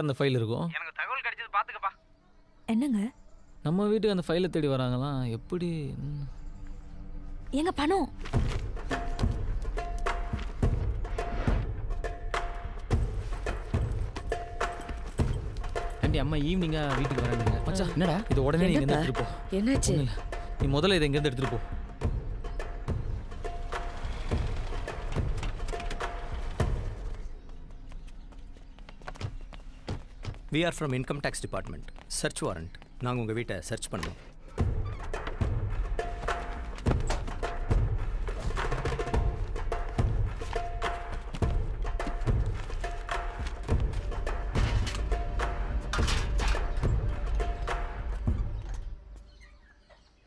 அந்த ஃபைல் இருக்கும். எனக்கு தகவல் கிடைச்சது பாத்துக்கப்பா. என்னங்க? நம்ம வீட்டுக்கு அந்த ஃபைலை தேடி வராங்களாம். எப்படி? எங்க பணம்? ஆண்டி அம்மா ஈவினிங்கா வீட்டுக்கு வராங்க. மச்சான் என்னடா இது? உடனே நீ இங்க எடுத்துட்டு போ. என்னாச்சு? நீ முதல்ல இதை இங்க இருந்து எடுத்துட்டு போ. We are from Income Tax Department. Search warrant. நாங்கள் உங்கள் வீட்டை சர்ச் பண்ணோம்.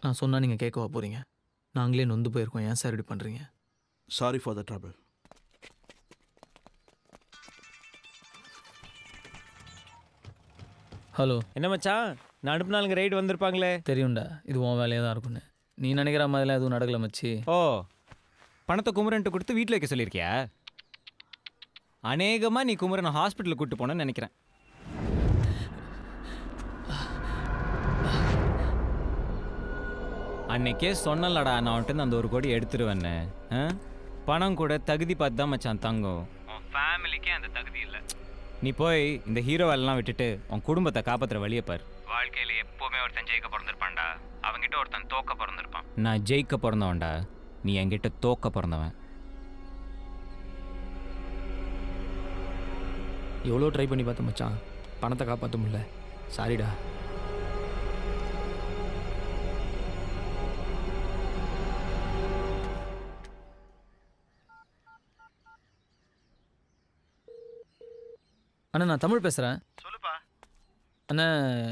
நான் சொன்னால் நீங்கள் கேட்கவா போகிறீங்க? நாங்களே நொந்து போயிருக்கோம். ஏன் சார் இப்படி பண்ணுறீங்க? Sorry for the trouble. Hello. என்ன மச்சான், நான் அனுப்புனாலுங்க ரைடு வந்திருப்பாங்களே. தெரியும்டா, இது உன் வேலையாக தான் இருக்குன்னு. நீ நினைக்கிற மாதிரிலாம் எதுவும் நடக்கல மச்சி. ஓ, பணத்தை குமரன்ட்டு கொடுத்து வீட்டில் வைக்க சொல்லியிருக்கியா? அநேகமாக நீ குமரனை ஹாஸ்பிட்டலுக்கு கூப்பிட்டு போனேன்னு நினைக்கிறேன். அன்னைக்கே சொன்னலடா, நான் வந்துட்டு அந்த 1 கோடி எடுத்துருவேன்னு. பணம் கூட தகுதி பார்த்து தான் மச்சான் தங்கும். உன் ஃபேமிலிக்கே அந்த தகுதி இல்லை. நீ போய் இந்த ஹீரோவெல்லாம் விட்டுட்டு உன் குடும்பத்தை காப்பாற்றுற வழியை பார். வாழ்க்கையில் எப்போவுமே ஒருத்தன் ஜெயிக்க பிறந்திருப்பான்டா, அவன்கிட்ட ஒருத்தன் தோக்க பிறந்திருப்பான். நான் ஜெயிக்க பிறந்தவன்டா, நீ என்கிட்ட தோக்க பிறந்தவன். எவ்வளோ ட்ரை பண்ணி பார்த்தேன் மச்சான், பணத்தை காப்பாற்ற முடியல. சாரிடா. அண்ணா நான் தமிழ் பேசுகிறேன். சொல்லுப்பா. அண்ணா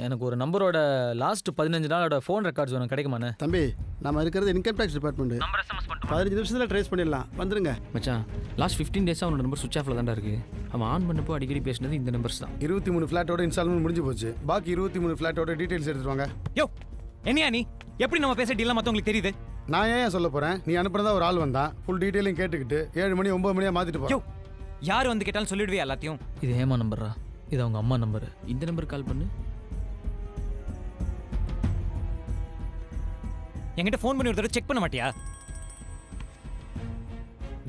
எனக்கு ஒரு நம்பரோட லாஸ்ட் 15 நாளோட ஃபோன் ரெக்கார்ட்ஸ் வேணும், கிடைக்குமாண்ணே? தம்பி, நம்ம இருக்கிறது income tax department. Number SMS பண்ணிட்டு 15 நிமிஷத்தில் ட்ரேஸ் பண்ணிடலாம். வந்துருங்க. மச்சான் லாஸ்ட் 15 டேஸாக அவனோட நம்பர் சுவிச் ஆஃபில் தான்டா இருக்குது. அவன் ஆன் பண்ணப்போ அடிக்கடி பேசினது இந்த நம்பர்ஸ் தான். 23 ஃப்ளாட்டோட இன்ஸ்டால்மெண்ட் முடிஞ்சு போச்சு. பாக்கி 23 ஃப்ளாட்டோட டீட்டெயில்ஸ் எடுத்துட்டு வாங்க. யோ, என்னையா நீ? எப்படி நம்ம பேச டீலாம் மற்றவங்களுக்கு தெரியுது? நான் ஏன் சொல்ல போகிறேன்? நீ அனுப்புறதா ஒரு ஆள் வந்தான், ஃபுல் டீட்டெயிலையும் கேட்டுக்கிட்டு 7 மணி 9 மணியாக மாற்றிட்டு போ. யோ, யார் வந்து கேட்டாலும் சொல்லிடுவே எல்லாத்தையும். இது ஏமா நம்பரா? இது அவங்க அம்மா நம்பரு. இந்த நம்பருக்கு கால் பண்ணு. என்கிட்ட ஃபோன் பண்ணி ஒரு தடவை செக் பண்ண மாட்டியா?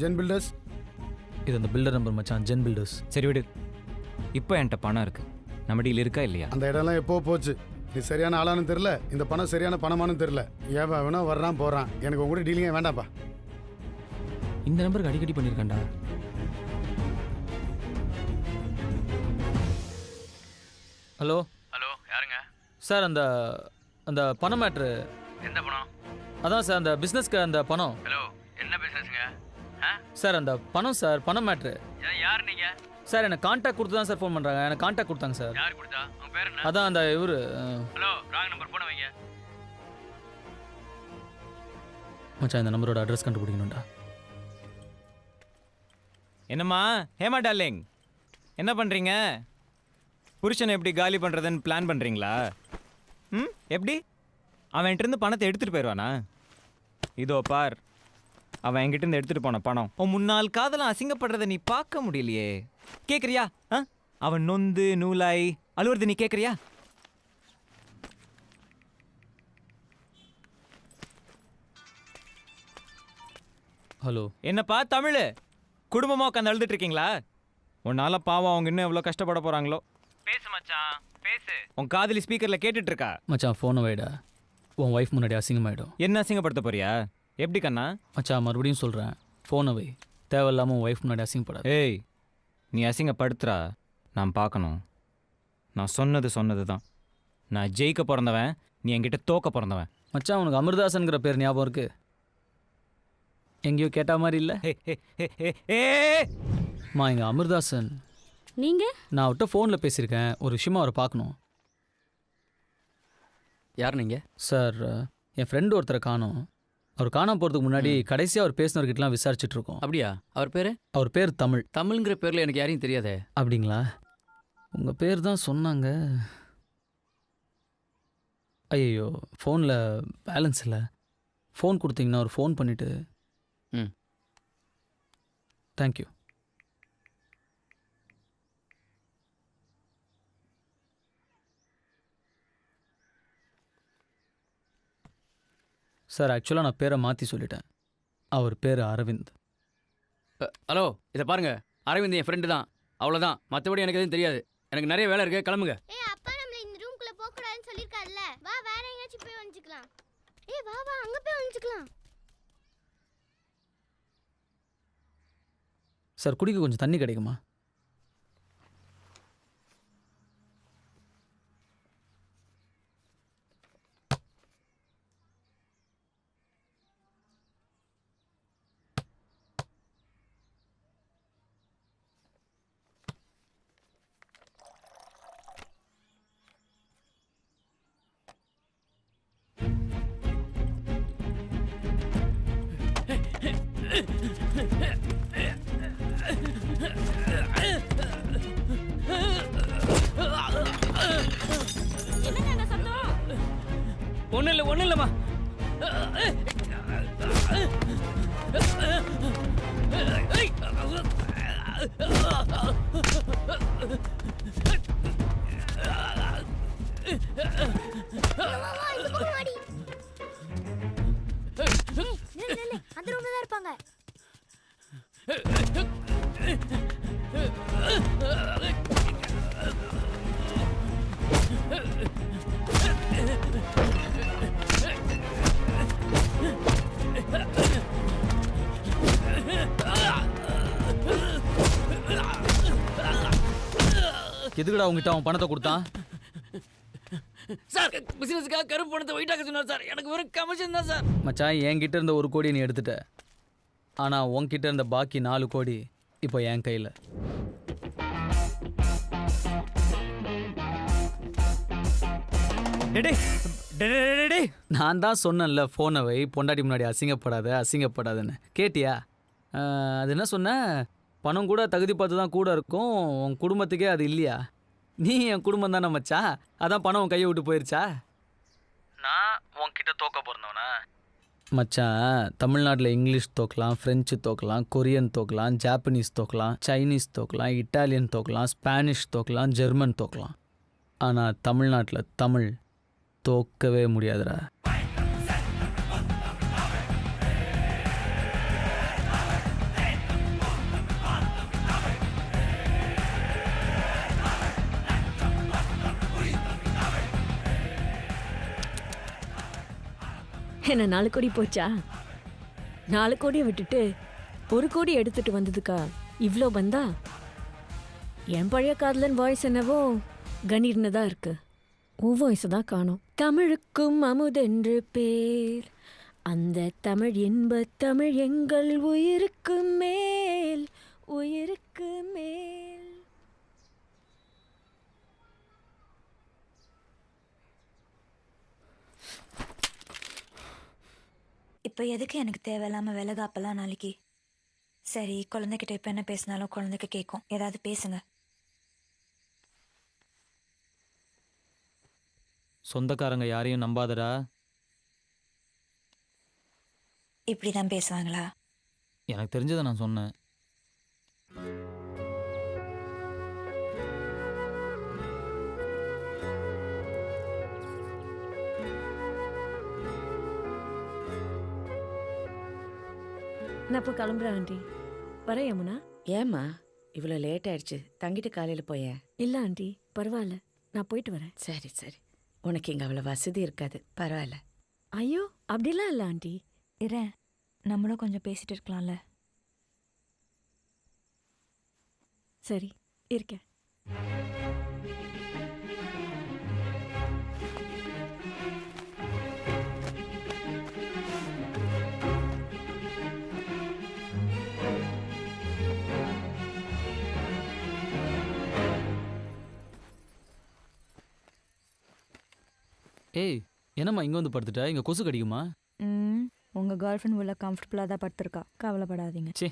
Zen builders. இது அந்த பில்டர் நம்பர் மச்சான், ஜென் பில்டர்ஸ். சரி விடு. இப்போ என்கிட்ட பணம் இருக்கு, நம்ம டீல் இருக்கா இல்லையா? அந்த இடம்லாம் எப்போ போச்சு. நீ சரியான ஆளானு தெரில, இந்த பணம் சரியான பணமானு தெரில. ஏன் வேணா வர்றான் போகிறான். எனக்கு உங்க கூட டீலிங்கே வேண்டாம்ப்பா. இந்த நம்பருக்கு அடிக்கடி பண்ணியிருக்கேன்டா. ஹலோ. ஹலோ, யாருங்க சார்? அந்த அந்த பணம் மேட்ரு. எந்த பணம்? அதான் சார் அந்த பிஸ்னஸ்க்கு அந்த பணம். ஹலோ, என்ன பிசினஸ்ங்க? சார் அந்த பணம் சார், பணம் மேட்ரு. யார் நீங்க? சார் எனக்கு கான்டாக்ட் கொடுத்து தான் சார் ஃபோன் பண்ணுறாங்க. எனக்கு கான்டாக்ட் கொடுத்தாங்க சார். யார் கொடுத்தா? உங்க பேர் என்ன? அதான் அந்த இவரு. ஹலோ, ராங் நம்பர் போன வைங்க. மச்சான் இந்த நம்பரோட அட்ரஸ் கண்டுபிடிக்கணும்டா. என்னம்மா ஹேமா டார்லிங், என்ன பண்ணுறீங்க? புருஷனை எப்படி காலி பண்ணுறதுன்னு பிளான் பண்ணுறீங்களா? எப்படி? அவன் என்கிட்டருந்து பணத்தை எடுத்துகிட்டு போயிடுவானா? இதோ பார், அவன் என்கிட்டருந்து எடுத்துகிட்டு போன பணம் உன் முன்னாள் காதலாம் அசிங்கப்படுறதை நீ பார்க்க முடியலையே. கேட்குறியா? அவன் நொந்து நூலாய் அழுவுறது நீ கேட்குறியா? ஹலோ. என்னப்பா தமிழ், குடும்பமாக உட்காந்து அழுதுட்டு இருக்கீங்களா? உன்னால பாவம் அவங்க இன்னும் எவ்வளோ கஷ்டப்பட போகிறாங்களோ. பேசு மச்சான், பேசு. உன் காதலி ஸ்பீக்கரில் கேட்டுட்டு இருக்கா. மச்சான் ஃபோனை வைடா, உன் ஒய்ஃப் முன்னாடி அசிங்கமாயிடும். என்ன அசிங்கப்படுத்த போறியா? எப்படி கண்ணா? மச்சான் மறுபடியும் சொல்கிறேன், ஃபோனை வை. தேவையில்லாமல் உன் ஒய்ஃப் முன்னாடி அசிங்கப்படாது. ஏய், நீ அசிங்கப்படுத்துறா, நான் பார்க்கணும். நான் சொன்னது தான். நான் ஜெயிக்க பிறந்தவன், நீ என்கிட்ட தோக்க பிறந்தவன். மச்சான் உனக்கு அமிர்தாசன்கிற பேர் ஞாபகம் இருக்கு? எங்கேயோ கேட்ட மாதிரி இல்லை? மா இங்கே அமிர்தாசன். நீங்கள்? நான் அவர்கிட்ட ஃபோனில் பேசியிருக்கேன், ஒரு விஷயமா அவரை பார்க்கணும். யார் நீங்கள்? சார் என் ஃப்ரெண்டு ஒருத்தரை காணோம். அவர் காணாம போகிறதுக்கு முன்னாடி கடைசியாக அவர் பேசினவர்கிட்டலாம் விசாரிச்சுட்டு இருக்கோம். அப்படியா? அவர் பேர்? அவர் பேர் தமிழ். தமிழ்ங்கிற பேரில் எனக்கு யாரையும் தெரியாதே. அப்படிங்களா? உங்கள் பேர் தான் சொன்னாங்க. ஐயோ ஃபோனில் பேலன்ஸ் இல்லை. ஃபோன் கொடுத்தீங்கன்னா ஒரு ஃபோன் பண்ணிவிட்டு. தேங்க்யூ. சார் ஆக்சுவலாக நான் பேரை மாற்றி சொல்லிட்டேன். அவர் பேர் அரவிந்த். ஹலோ இதை பாருங்க, அரவிந்த் என் ஃப்ரெண்டு தான், அவ்வளோதான். மற்றபடி எனக்கு எதுவும் தெரியாது. எனக்கு நிறைய வேலை இருக்கு, கிளம்புங்க. ஏய் அப்பா நம்மள இந்த ரூம்க்குள்ள போக கூடாதுன்னு சொல்லிருக்காருல. வா வேற எங்கயாச்சும் போய் ஒளிஞ்சுக்கலாம். ஏய் வா வா அங்க போய் ஒளிஞ்சுக்கலாம். சார் குடிக்க கொஞ்சம் தண்ணி கிடைக்குமா? என்னங்க சத்தம்? ஒன்றும் இல்லைம்மா. வா வா இந்த பக்கம் வாடி. நில்லு அந்த ரூம்ல தான் இருப்பாங்க. எதுக்குடா உங்ககிட்ட அவன் பணத்தை கொடுத்தான்? சார் பிசினஸுக்காக கருப்பு பணத்தை ஒயிட்டாக்க சொன்னார் சார். எனக்கு வெறும் கமிஷன் தான் சார். மச்சான் என்கிட்ட இருந்த 1 கோடி நீ எடுத்துட்ட. ஆனால் உன்கிட்ட இருந்த பாக்கி 4 கோடி இப்போ என் கையில். டேய் நான் தான் சொன்னேன்ல ஃபோனை வை, பொண்டாட்டி முன்னாடி அசிங்கப்படாதுன்னு. கேட்டியா? அது என்ன சொன்ன? பணம் கூட தகுதி பார்த்து தான் கூட இருக்கும், உன் குடும்பத்துக்கே அது இல்லையா? நீ என் குடும்பம் தானே மச்சான், அதான் பணம் உன் கையை விட்டு போயிருச்சா? நான் உன்கிட்ட தோக்க போறவனா? மச்சான் தமிழ்நாட்டில் இங்கிலீஷ் தோக்கலாம், ஃப்ரெஞ்சு தோக்கலாம், கொரியன் தோக்கலாம், ஜாப்பனீஸ் தோக்கலாம், சைனீஸ் தோக்கலாம், இட்டாலியன் தோக்கலாம், ஸ்பானிஷ் தோக்கலாம், ஜெர்மன் தோக்கலாம். ஆனால் தமிழ்நாட்டில் தமிழ் தோக்கவே முடியாதுடா. என்ன 4 கோடி போச்சா? 4 கோடியை விட்டுட்டு 1 கோடி எடுத்துட்டு வந்ததுக்கா இவ்வளோ பந்தா? என் பழைய காதலன் வாய்ஸ் என்னவோ கணீர்னு தான் இருக்கு. உன் வாய்ஸ் தான் காணோம். தமிழுக்கும் அமுதென்று பேர், அந்த தமிழ் இன்ப தமிழ் எங்கள் உயிருக்கு மேல், உயிருக்கு மேல். இப்போ எதுக்கு எனக்கு தேவையில்லாம விலகாப்பெல்லாம் நாளைக்கு? சரி குழந்தைகிட்ட இப்போ என்ன பேசினாலும் குழந்தைக்கு கேட்கும். ஏதாவது பேசுங்க. சொந்தக்காரங்க யாரையும் நம்பாதடா. இப்படி தான் பேசுவாங்களா? எனக்கு தெரிஞ்சதை நான் சொன்னேன். நான் இப்போ கிளம்புறேன் ஆண்டி. வரேன் யமுனா. ஏம்மா இவ்வளோ லேட் ஆயிடுச்சு? தங்கிட்டு காலையில் போயேன். இல்லை ஆண்டி பரவாயில்ல, நான் போயிட்டு வரேன். சரி சரி, உனக்கு இங்கே அவ்வளோ வசதி இருக்காது, பரவாயில்ல. ஐயோ அப்படிலாம் இல்லை ஆண்டி. இரேன், நம்மளும் கொஞ்சம் பேசிட்டு இருக்கலாம்ல. சரி இருக்கேன். ஏய் என்னம்மா இங்கே வந்து படுத்துட்ட? இங்கே கொசு கடிக்குமா? உங்கள் கேர்ள் ஃப்ரெண்ட் உள்ள கம்ஃபர்டபுளாக தான் படுத்திருக்கா, கவலைப்படாதீங்க. சே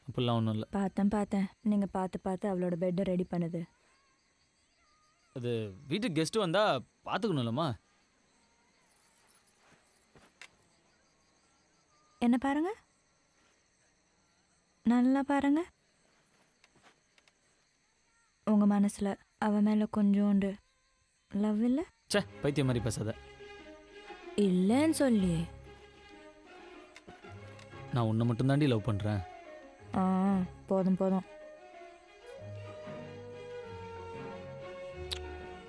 அப்படிலாம் ஒன்றும் இல்லை. பார்த்தேன் நீங்கள் பார்த்து அவளோட பெட்டை ரெடி பண்ணுது. அது வீட்டுக்கு கெஸ்ட்டு வந்தால் பார்த்துக்கணும்லம்மா. என்ன பாருங்க, நல்லா பாருங்க. உங்கள் மனசில் அவ மேலே கொஞ்சோண்டு லவ் இல்லை? சே பைத்தியம் மாதிரி பேசாத. இல்லைன்னு சொல்லி நான் உன்னை மட்டும்தாண்டி லவ் பண்ணுறேன். ஆ போதும் போதும்.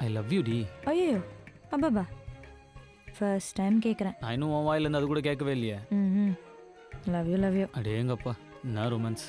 ஐ லவ் யூ டி. ஐயோ அப்பாபா, ஃபர்ஸ்ட் டைம் கேட்குறேன். நான் இன்னும் உன் வாயிலேருந்து அது கூட கேட்கவே இல்லையே. ம் லவ் யூ லவ் யூ. அடேங்கப்பா, என்ன ரொமான்ஸ்.